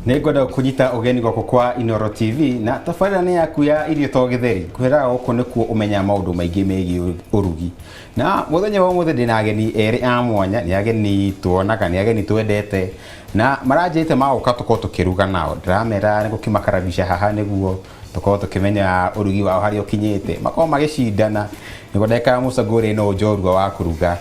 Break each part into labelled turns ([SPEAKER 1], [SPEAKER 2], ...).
[SPEAKER 1] Nĩngwenda kunyita ũgeni gwakwa kwa Inooro TV na tabarĩra nĩ yaku ya irio to gĩtheri. Kwĩraga gũkũ nĩkuo ũmenya maũndũ maingĩ megiĩ ũrugi. Na mũthenya wa ũmũthĩ ndĩna ageni erĩ a mwanya, nĩ ageni tuonaga, nĩ ageni twendete na maranjĩte magũka tũkorwo tũkĩruga nao. Ndĩramera nĩ gũkĩmakaribisha haha nĩguo tũkorwo tũkĩmenya ũrugi wao harĩa ũkinyĩte. Makorwo magĩcindana nĩguo ndeka mũcagũre no njorua wa kũruga.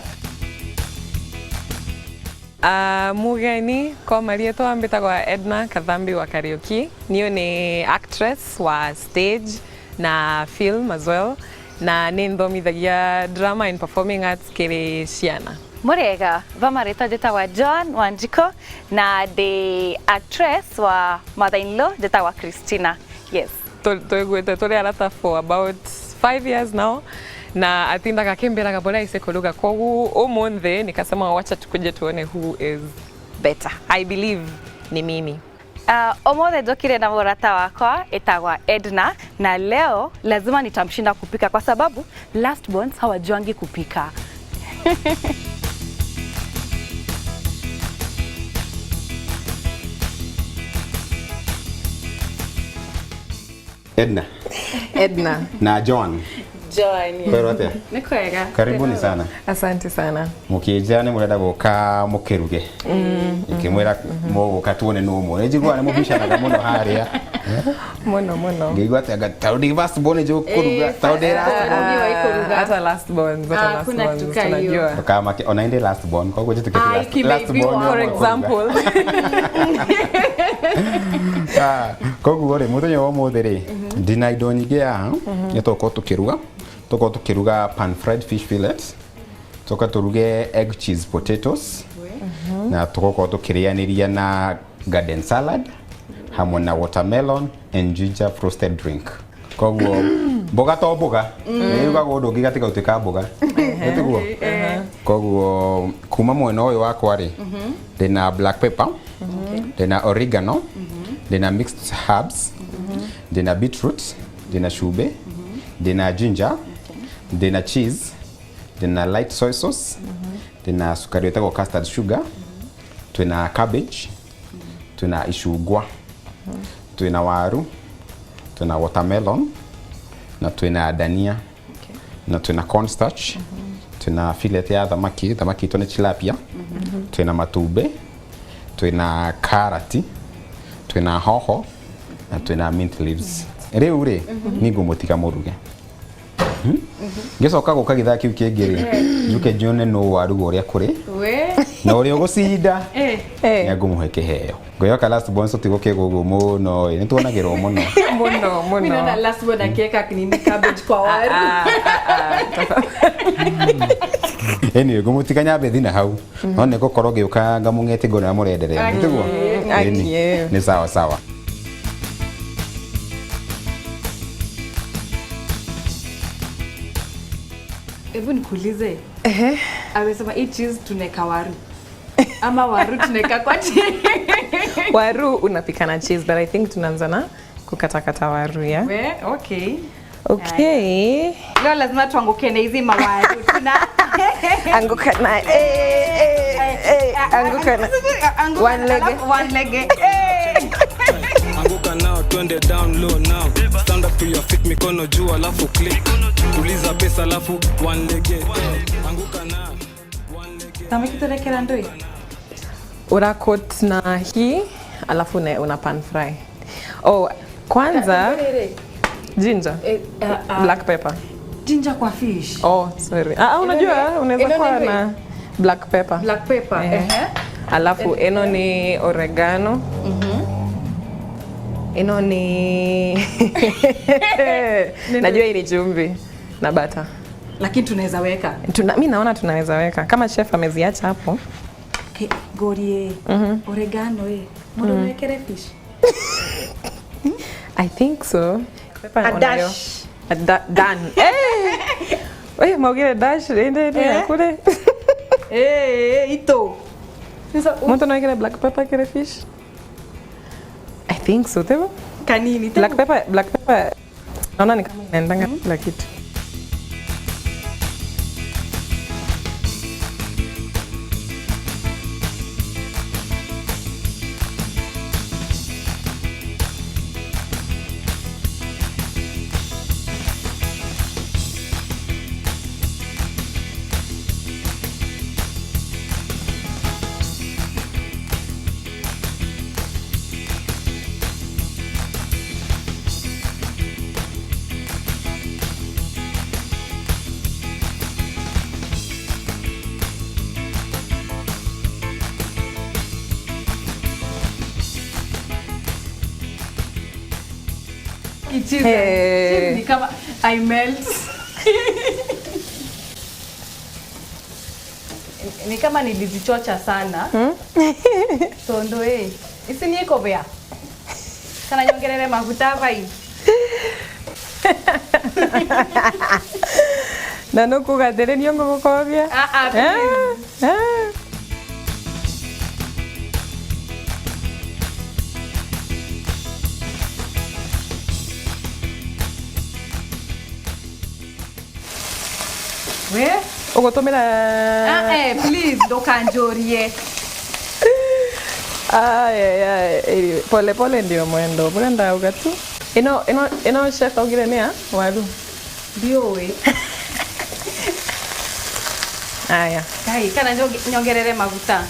[SPEAKER 2] Mugeni kwa marieto ambitagwa Edna Kathambi wa Kariuki. Niyo ni actress wa stage na film as well. Na ni nthomithagia drama and performing arts kiri ciana.
[SPEAKER 3] Murega, vamarita njĩtagwa John Wanjiko na the actress wa mother-in-law njĩtagwa Christina. Yes.
[SPEAKER 2] Tuiguite tuli arata for about 5 years now. Na atindaga kimbiraga bora ise kuruga kogu umunthe nikasema wacha tukuje tuone who is better. I believe ni mimi.
[SPEAKER 3] Omothe njokire na murata wakwa etagwa Edna na leo lazima nitamshinda kupika kwa sababu last borns hawajuangi kupika.
[SPEAKER 1] Edna na John.
[SPEAKER 3] John. Nikwega.
[SPEAKER 1] Karibuni sana.
[SPEAKER 2] Asante sana.
[SPEAKER 1] Mukija ni murenda guka mukiruge. Ikimwira muguka tuone no mo. Ejigwa ni mubishanaga muno haria.
[SPEAKER 2] Muno.
[SPEAKER 1] Ngigwa ati taudi last born ejo kuruga. Taudi
[SPEAKER 2] hata last born, tunajua.
[SPEAKER 1] Kama onaende last born. Kwa hiyo tuketi last born
[SPEAKER 2] for example.
[SPEAKER 1] Kwa hiyo muthenya wa muthiri ndina indo nyingi ya nitoko tukiruga. Toko tukiruga pan fried fish fillets. Toka turuge egg cheese potatoes. Na toko tukirianiria na garden salad. Hamwe na watermelon and ginger frosted drink. Kwa hiyo boga to boga. Niruga godo gigatika utika boga. Etiguo. Kwa hiyo kuma mwena uyu wakwa ri ndina black pepper, ndina oregano, ndina mixed herbs, ndina beetroot, ndina shube, ndina ginger, ndina cheese, ndina light soy sauce, ndina sukari yetagwo custard sugar, twina cabbage, twina icungwa, twina waru, twina watermelon, na twina dania, na twina cornstarch, twina fillet ya thamaki twina tilapia, twina matumbe, twina karati, twina hoho, na twina mint leaves. Riu ri ni ngumutika muruge. Ngicoka guka githaa kiu kingiri njuke njone no waru uria kuri na uria ugucinda ni ngumuhe kiheo. Ngoyoka last born so tigo kigugu muno ni tuonagirwo muno
[SPEAKER 3] muno mina last born akieka kinini cabbage kwa waru.
[SPEAKER 1] Eni ngumutika nyambe thina hau no ni gukorwo giuka ngamungete ngona murenderea nitugo ni sawa.
[SPEAKER 3] Hebu nikuulize. Amesema hii cheese tuneka waru. Ama waru tuneka kwa chini.
[SPEAKER 2] Waru unapika na cheese, but I think tunaanza na kukatakata waru ya. Okay.
[SPEAKER 3] Leo lazima tuanguke na hizi mawaru.
[SPEAKER 2] Anguka na anguka na one leg.
[SPEAKER 4] Anguka now, twende down low now. Stand up to your feet, mikono juu alafu click. Tuliza pesa alafu one leg. Anguka now, one leg.
[SPEAKER 3] Tamekitorekera ndoi.
[SPEAKER 2] Urakot na hii alafu una pan fry. Oh, kwanza ginger. Black pepper.
[SPEAKER 3] Ginger kwa fish.
[SPEAKER 2] Oh, sorry. Unajua unaweza kuwa na black pepper.
[SPEAKER 3] Black pepper.
[SPEAKER 2] Alafu eno ni oregano. Eno ni najua hii ni chumvi na butter.
[SPEAKER 3] Lakini tunaweza weka.
[SPEAKER 2] Mimi naona tunaweza weka. Kama chef ameziacha hapo.
[SPEAKER 3] Okay, gorie. Oregano Mbona unawekere fish?
[SPEAKER 2] I think so.
[SPEAKER 3] A dash.
[SPEAKER 2] Done. Wewe mwogere dash ndio kule.
[SPEAKER 3] Ito.
[SPEAKER 2] Sasa mtu anaweka black pepper kile fish. I think so, tebo.
[SPEAKER 3] Kanini?
[SPEAKER 2] Black pepper. Naona ni kama inaendanga kila kitu.
[SPEAKER 3] Sitaki cheese. Cheese ni kama I melt. Ni kama nilizichocha sana. So ndo isi ni iko bea. Kana nyongerere mafuta vai.
[SPEAKER 2] Na no kugatere ni ngo gukobia.
[SPEAKER 3] We?
[SPEAKER 2] Ugotomera.
[SPEAKER 3] Please ndokanjorie.
[SPEAKER 2] Pole pole ndio mwendo. Brenda ugatu. Ino chef augire nia waru.
[SPEAKER 3] Ndio we.
[SPEAKER 2] Aya.
[SPEAKER 3] Kai kana nyongerere maguta.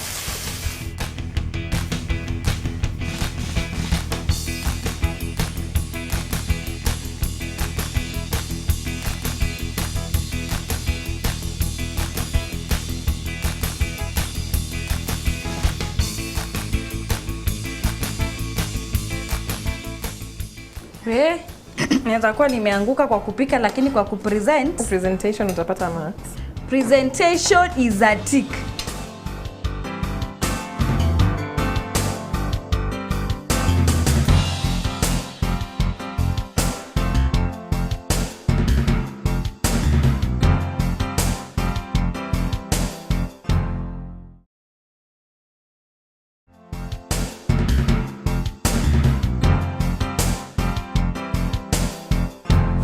[SPEAKER 3] Naweza kuwa nimeanguka kwa kupika lakini kwa
[SPEAKER 2] presentation utapata marks.
[SPEAKER 3] Presentation is a tick.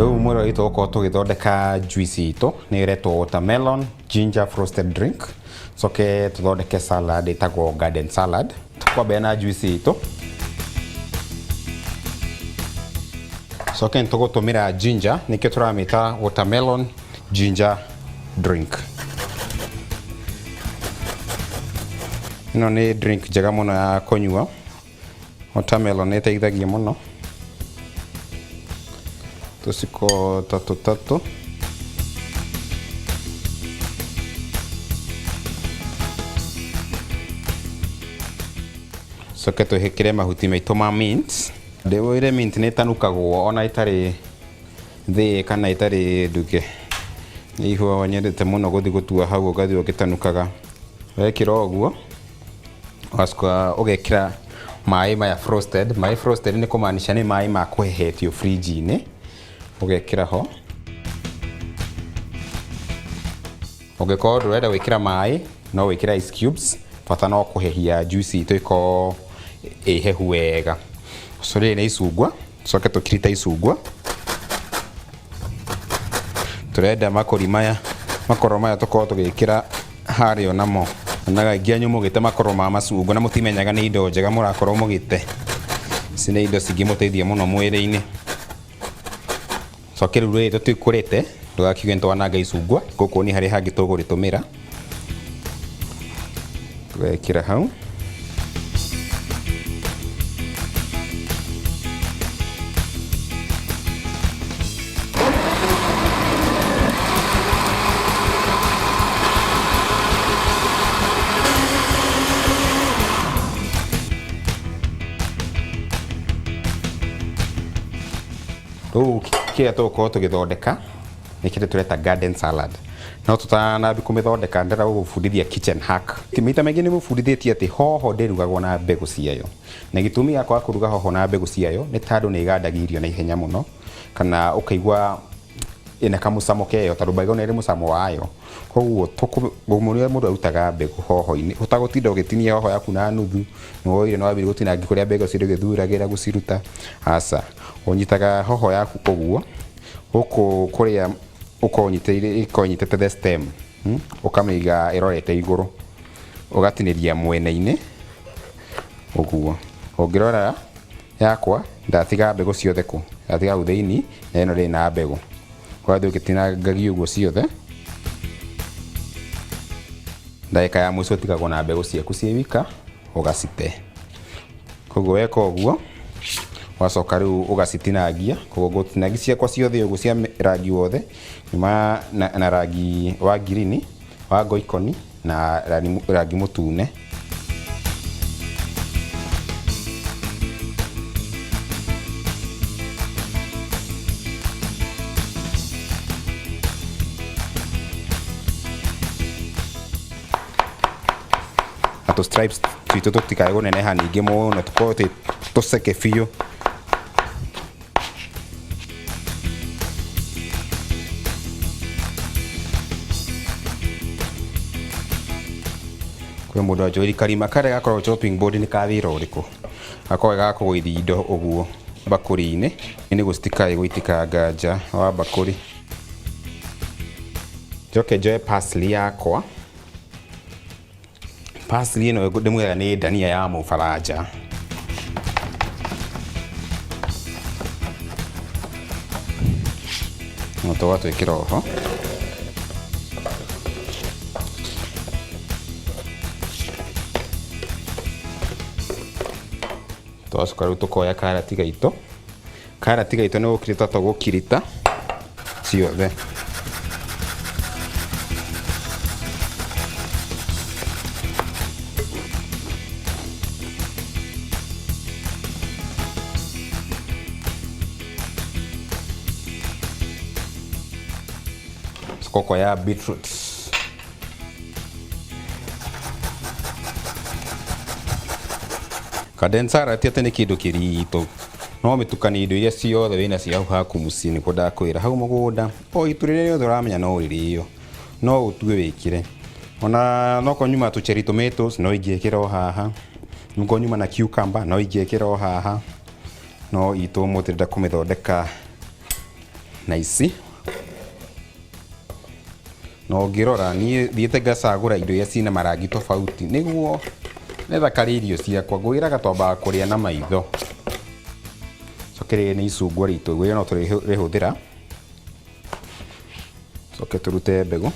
[SPEAKER 1] Rĩu mwĩrĩ witũ gũkorwo tũgĩthondeka juice itũ nĩ ĩretwo watermelon ginger frosted drink. Coke tũthondeke salad ĩtagwo garden salad. Tũkwambia na juice itũ. Coke nĩtũgũtũmĩra ginger nĩkĩo tũramĩta watermelon ginger drink. Ĩno nĩ drink njega mũno ya kũnyua. Watermelon nĩ ĩteithagia mũno. Tusiko tatu. Coke tuhikire mahuti maitũ ma mint. Ndĩwĩre mint nĩ ĩtanukagwo ona ĩtarĩ thĩ kana ĩtarĩ nduge. Nĩ ihũa nyendete mũno gũthiĩ gũtua hau ũgathiĩ ũgĩtanukaga. Wekĩra ũguo ũgacoka ũgekĩra maĩ maya frosted. Maĩ frosted nĩ kũmaanisha nĩ maĩ ma kũhehetio fridge-inĩ. Ugekira ho. Ũngĩkorwo ndũrenda gwĩkĩra maĩ no wĩkĩra ice cubes. Bata no kũhehia juice itũ ĩkorwo ĩhehu wega. Rĩrĩ nĩ icungwa. Coke tũkirita icungwa. Tũrenda makoro maya tũkorwo tũgĩkĩra harĩa namo. Na kaingĩ anyũ mũgĩte makoro ma macungwa na mũtimenyaga nĩ indo njega mũrakorwo mũgĩte. Ici nĩ indo cingĩmũteithia mũno mwĩrĩ-inĩ. Coke rĩu rĩrĩ tũtikũrĩte ndũgakiuge nĩtwananga icungwa gũkũ nĩ harĩa hangĩ tũgũrĩtũmĩra. Tũgekĩra hau. Rĩu kĩrĩa tũgũkorwo tũgĩthondeka nĩ kĩrĩa tũreta garden salad. No tũtanambia kũmĩthondeka ndĩrenda gũgũbundithia kitchen hack. Maita maingĩ nĩgũbundithĩtie atĩ hoho ndĩrugagwo na mbegũ ciayo. Na gĩtũmi gĩa kwaga kũruga hoho na mbegũ ciayo nĩ tondũ nĩ igandagia irio na ihenya mũno. Kana ũkaigua ĩna kamũcamo keo tondũ mbegũ nĩ ĩrĩ mũcamo wayo. Koguo mũrĩa mũndũ arutaga mbegũ hoho-inĩ ũtagũtinda ũgĩtinia hoho yaku na nuthu. Nĩwoire no wambire gũtinangia kũrĩa mbegũ cirĩ ũgĩthuragĩra gũciruta. Aca ũnyitaga hoho yaku ũguo gũkũ kũrĩa ũkonyitĩte the stem. Ũkamĩiga ĩrorete igũrũ. Ũgatinĩria mwena-inĩ ũguo. Ũngĩrora yakwa ndatiga mbegũ ciothe kũ. Ndatiga hau thĩinĩ na ĩno ndĩrĩ na mbegũ. Ũgathiĩ ũgĩtinangagia ũguo ciothe. Ndagĩka ya mũico ũtigagwo na mbegũ ciaku ciĩ wika ũgacite. Koguo weka ũguo wacoka rĩu ũgacitinangia. Koguo ngũtinangia ciakwa ciothe ũguo cia rangi wothe nyuma na rangi wa green wa ngoikoni na rangi mũtune. na tu stripes twitũ tũtikae gũneneha ningĩ mũno tũkorwo tũceke biũ. Kwĩ mũndũ anjũri karima karĩa gakoragwo chopping board nĩ ka wĩra ũrĩkũ? Gakoragwo ga kũgũithia indo ũguo bakũri-inĩ nĩguo citikae gũitikanga nja wa bakũri. Njoke njoe parsley yakwa. Parsley ĩno ndĩmwĩraga nĩ ndania ya mũbaranja. No tũgatwĩkĩra oho. Twacoka rĩu tũkoya karati gaitũ. Karati gaitũ nĩ gũkirita tũgũkirita ciothe. Tukoya beetroot. Kadensara tiate nĩ kĩndũ kĩritũ. No mĩtukanie indo iria ciothe wĩna cia haku mũciĩ nĩguo ndakwĩra hau mũgũnda. O itu rĩrĩa rĩothe ũramenya no rĩrĩo. No ũtue wĩkĩre. Ona no konyuma tu cherry tomatoes no ingĩkĩra o haha. No konyuma na cucumber no ingĩkĩra o haha. No itu mũtĩrĩda kũmĩthondeka na ici. No ngĩrora niĩ thiĩte ngacagũra indo iria ciĩna marangi tofauti nĩguo nethakare irio ciakwa ngwĩraga twambaga kũrĩa na maitho. Coke rĩrĩ nĩ icungwa ritũ gwĩra no tũrĩhũthĩra. Coke tũrute mbegũ.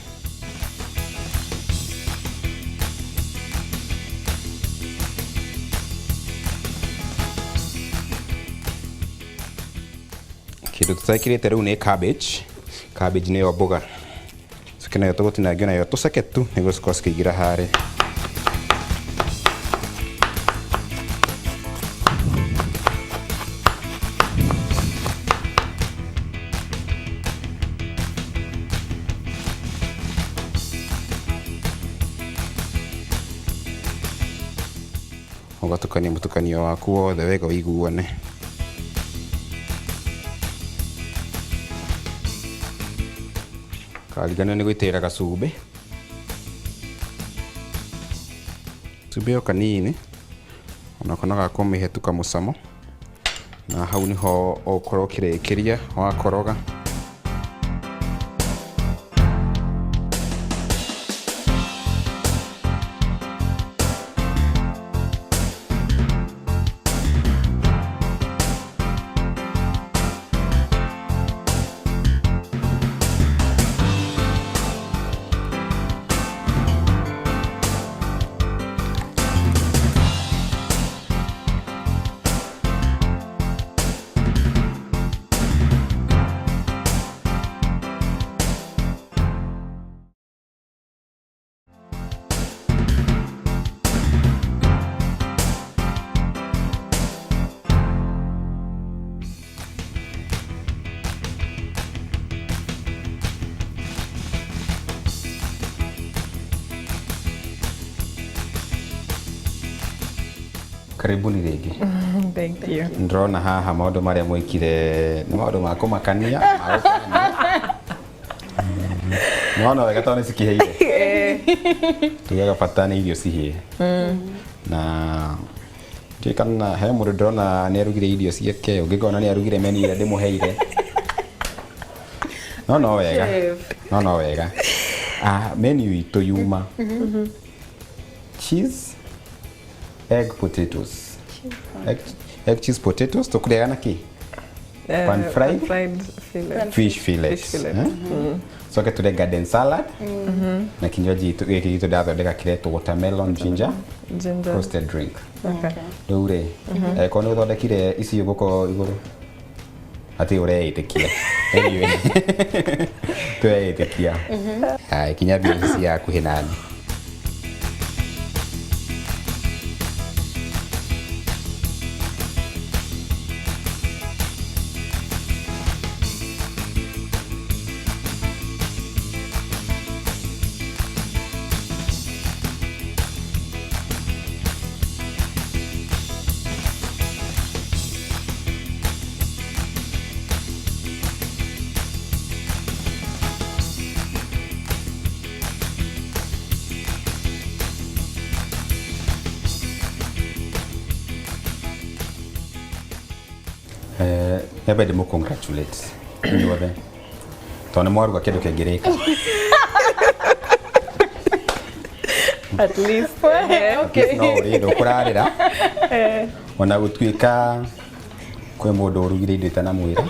[SPEAKER 1] Kĩndũ tũtekĩrĩte rĩu nĩ cabbage. Cabbage nĩyo mboga. Coke nayo tũgũtinangio nayo tũceke tu nĩguo cikorwo cikĩingĩra harĩ. Ũgatukania mũtukanio waku wothe wega ũiguane. Kariganĩrwo nĩ gwĩtĩrĩra gacumbĩ. Cumbĩ o kanini onako no gakũmĩhe tu kamũcamo. Na hau nĩho ũkorwo ũkĩrĩkĩria wakoroga. Karibuni rĩngĩ.
[SPEAKER 2] Thank you.
[SPEAKER 1] Ndĩrona haha maũndũ marĩa mwĩkire nĩ maũndũ ma kũmakania. Mwana wega tondũ nĩcikĩhĩire. Tugaga bata nĩ irio cihĩe. Na kana he mũndũ ndĩrona nĩ arugire irio ciake ũngĩkona nĩ arugire menu ĩrĩa ndĩmũheire. No wega. No wega. Menu itũ yuma. Cheese, egg potatoes. Egg cheese potatoes tũkũrĩaga na kĩ? Pan fried
[SPEAKER 2] fillet.
[SPEAKER 1] Fish fillets. Coke tũrĩe garden salad. Na kinywaji gĩkĩ gitũ ndathondeka kĩretwo watermelon ginger roasted drink. Rĩu rĩ, ko nĩ ũthondekire ici ũgũkorwo igũrũ atĩ ũreĩtĩkia. Anyway, tweĩtĩkia. Kinya biaci yaku hinani. Nyambe ndĩmũ congratulate inyuothe tondũ nĩ mwaruga kĩndũ kĩngĩrĩka.
[SPEAKER 2] At least. Okay.
[SPEAKER 1] No ũrĩ ndũkũrarĩra ona gũtuĩka kwĩ mũndũ ũrugire indo itanamwĩra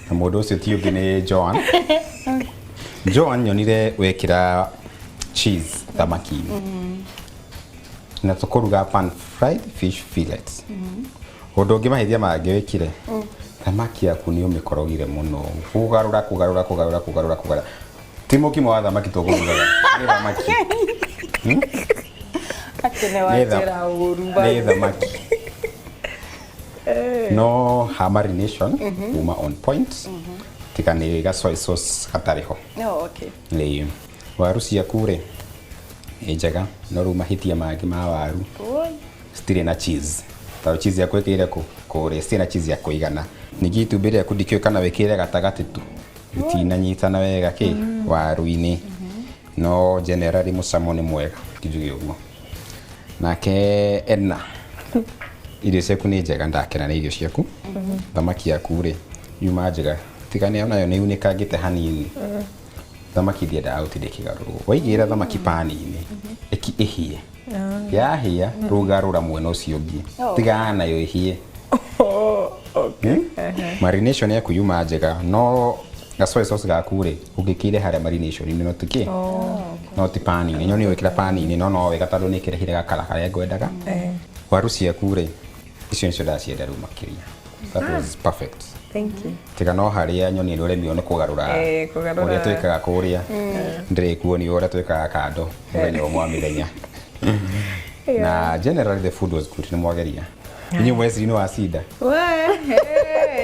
[SPEAKER 1] na mũndũ ũcio ti ũngĩ nĩ Joan. Joan nyonire wekĩra cheese thamaki-inĩ na tũkũruga pan fried fish fillets. Ũndũ ũngĩ mahĩtia mangĩ wekire thamaki yaku nĩ ũmĩkorogire mũno kũgarũra ti mũkimo wa thamaki tũkũrugaga nĩ thamaki. Nĩ thamaki no ha marination kuma on point tika nĩ ga soy sauce gatarĩ ho. Nĩ waru ciaku rĩ nĩ njega no rĩu mahĩtia mangĩ ma waru citirĩ na cheese. Tondũ cheese yaku ĩkĩire kũrĩa citirĩ na cheese ya kũigana. Ningĩ itumbĩ rĩaku ndikĩũĩ kana wĩkĩre gatagatĩ tu ritinanyitana wega waru-inĩ no generally mũcamo nĩ mwega ngiuge ũguo. Nake Edna irio ciaku nĩ njega ndakena nĩ irio ciaku. Thamaki yaku rĩ yuma njega tiga nĩ onayo nĩ unĩkangĩte hanini. Thamaki ndiendaga gũtinda ĩkĩgarũrwo waigĩra thamaki pani-inĩ ĩhĩe yahĩa rũgarũra mwena ũcio ũngĩ tiga nayo ĩhĩe. Marination yaku yuma njega no soy sauce gaku rĩ ũngĩkĩire harĩa marination-inĩ no tiki no ti pani-inĩ nyoni wĩkĩra pani-inĩ no wega tondũ nĩ kĩrehire gakara karĩa ngwendaga. Waru ciaku rĩ icio nĩcio ndacienda rĩu makĩria. That was perfect.
[SPEAKER 2] Thank you.
[SPEAKER 1] Tiga no harĩa nyoni nĩ ũremio nĩ kũgarũra ũrĩa twĩkaga kũrĩa ndĩrĩ kuonio ũrĩa twĩkaga kando mũthenya ũmwe wa mĩthenya. Na generally the food was good nĩ mwageria. Inyuĩ mweciri nĩ wacinda.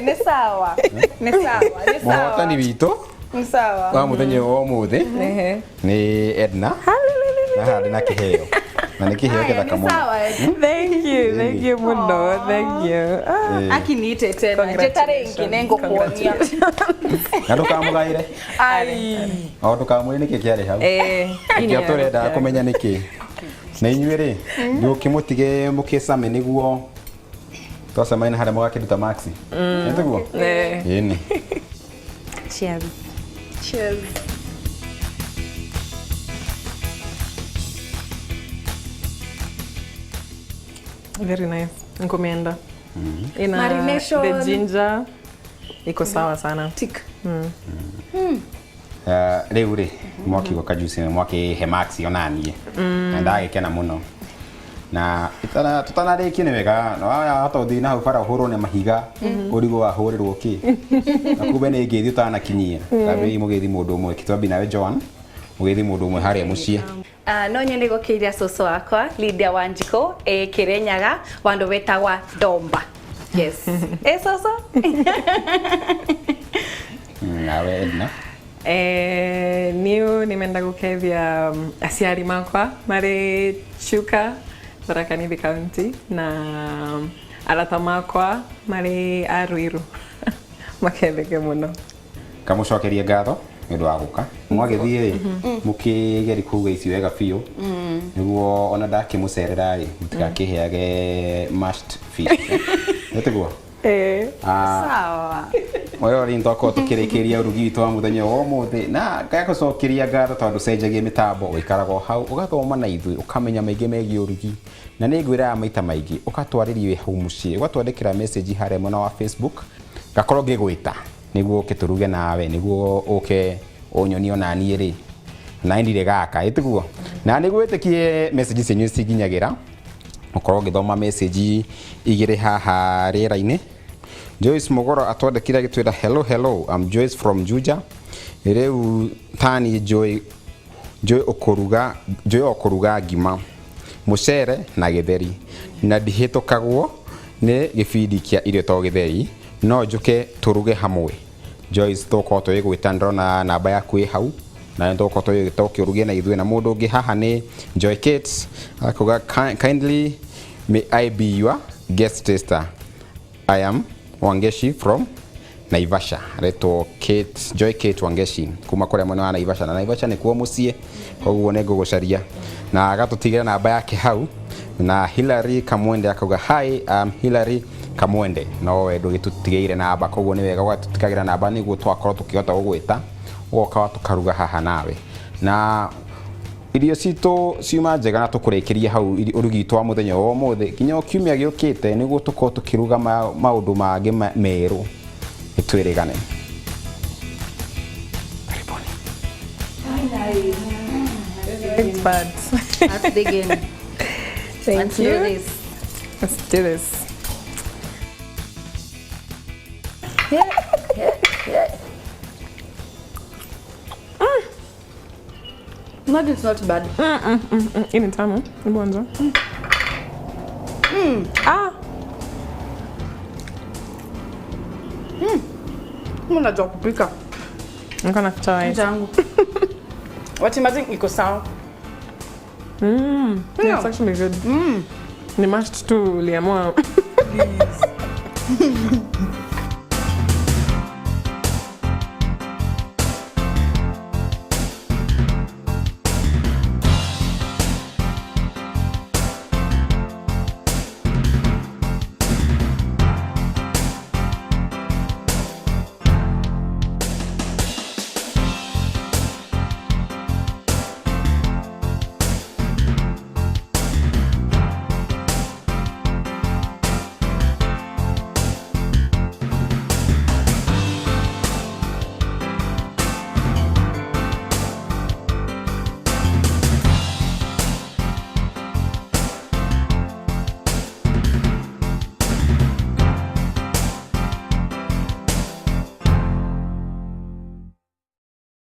[SPEAKER 3] Nĩ sawa.
[SPEAKER 1] Mũhotani witũ
[SPEAKER 3] Nĩ sawa.
[SPEAKER 1] wa mũthenya wa ũmũthĩ nĩ Edna na harĩ na kĩheo na nĩ kĩheo gĩthaka mũno.
[SPEAKER 2] Thank you mũno, thank you.
[SPEAKER 3] Akiniite tena njĩtarĩ ingĩ nĩngũkuonia.
[SPEAKER 1] Na ndũkamũgaĩre o ndũkamwĩre nĩkĩ kĩarĩ hau kĩo tũrenda kũmenya nĩkĩ. Na inyuĩ rĩ ndũkĩmũtige mũkĩcame nĩguo twacamaine harĩa mũgakĩruta maxi nĩtiguo. Ĩni.
[SPEAKER 3] Cheers. Cheers.
[SPEAKER 2] Very nice. Nikumeenda. Ina
[SPEAKER 3] Marination.
[SPEAKER 2] the ginger iko sawa sana.
[SPEAKER 3] Tick.
[SPEAKER 1] Rĩu rĩ mwaki goka juice mwaki he maxi onanie na ndagĩkena mũno na tutanarĩkie nĩ wega no hata ũthiĩ na hau bara ũhũrwo nĩ mahiga ũrigũ wahũrĩrwo kĩ na kumbe nĩ ngĩthi ũtanakinyia kabe mũgĩthi mũndũ ũmwe kitwambi nawe Joan mũgĩthi mũndũ ũmwe harĩa mũciĩ.
[SPEAKER 3] No nyende gũkĩria cũcũ wakwa Lydia Wanjiko Kĩrĩnyaga wandu wetagwa Domba. Yes. Cũcũ?
[SPEAKER 1] Nawe Edna?
[SPEAKER 2] Niũ nimeenda gũkeithia aciari makwa marĩ Chuka Tharaka Nithi County na arata makwa marĩ Ruiru maketheke mũno.
[SPEAKER 1] Kamũcokerie ngatho nĩ ũndũ wa gũka mwagĩthiĩ mũkĩgeri kuuga icio wega biũ nĩguo ona ndakĩmũcerera rĩ mũtigakĩheage mashed fish nĩtiguo.
[SPEAKER 3] Sawa.
[SPEAKER 1] Moyo ri ntoko tukĩrĩkĩria ũrugi witũ wa mũthenya wa ũmũthĩ na ngagũcokeria ngatho tondũ cenjagia mĩtambo ũikaraga hau ũgathoma na ithuĩ ũkamenya maingĩ megiĩ ũrugi na nĩ ngwĩraga maita maingĩ ũkatwarĩria wĩ hau mũciĩ ũgatwandĩkĩra message harĩa mwena wa Facebook gakorwo ngĩgwĩta nĩguo ũkĩtũruge nawe nĩguo ũke ũnyonie ona niĩ rĩ na ndire gaka ĩtiguo na nĩguo wĩtĩkie message cianyu ciginyagĩra ũkorwo ũgĩthoma message igĩrĩ haha rĩera-inĩ. Joyce Mogoro atwandĩkire gĩtwĩra hello I'm Joyce from Juja. Rĩu tani Joy okũruga ngima mũcere na gĩtheri na ndihĩtũkagwo nĩ gĩbindi kĩa irio to gĩtheri no njũke tũruge hamwe. Joyce tũkorwo twĩgwĩta ndĩrona namba yaku ĩ hau na tũkorwo tũkĩrugia na ithuĩ na mũndũ ũngĩ haha nĩ Joy Kate akuga kindly may I be your guest taster. I am Wangeshi from Naivasha. Reto Kate, Joy Kate Wangeshi kuma kũrĩa mwena wa Naivasha na Naivasha nĩ kuo mũciĩ koguo nĩ ngũgũcaria na agatũtigĩra namba yake hau na Hillary Kamwende akauga hi I'm Hillary kamwende no wendo gitutigeire namba koguo ni wega ugatutikagĩra namba niguo twakorwo tukihota gugwita ugoka tukaruga haha nawe na irio citu ciuma njega na tukurikirie hau urugi twa muthenya wa mothe kinya kiumia giukite niguo tukorwo tukiruga maundu mangi meru itwirigane.
[SPEAKER 3] Let's dig in. Let's do this.
[SPEAKER 2] Let's do this.
[SPEAKER 3] Not it's not bad.
[SPEAKER 2] Ini tamu. Mbonzo.
[SPEAKER 3] Unajua kupika.
[SPEAKER 2] Niko nafuta rice.
[SPEAKER 3] Jangu. Watimazi iko sawa.
[SPEAKER 2] Yeah, it's actually good. Ni mashed tu liamua.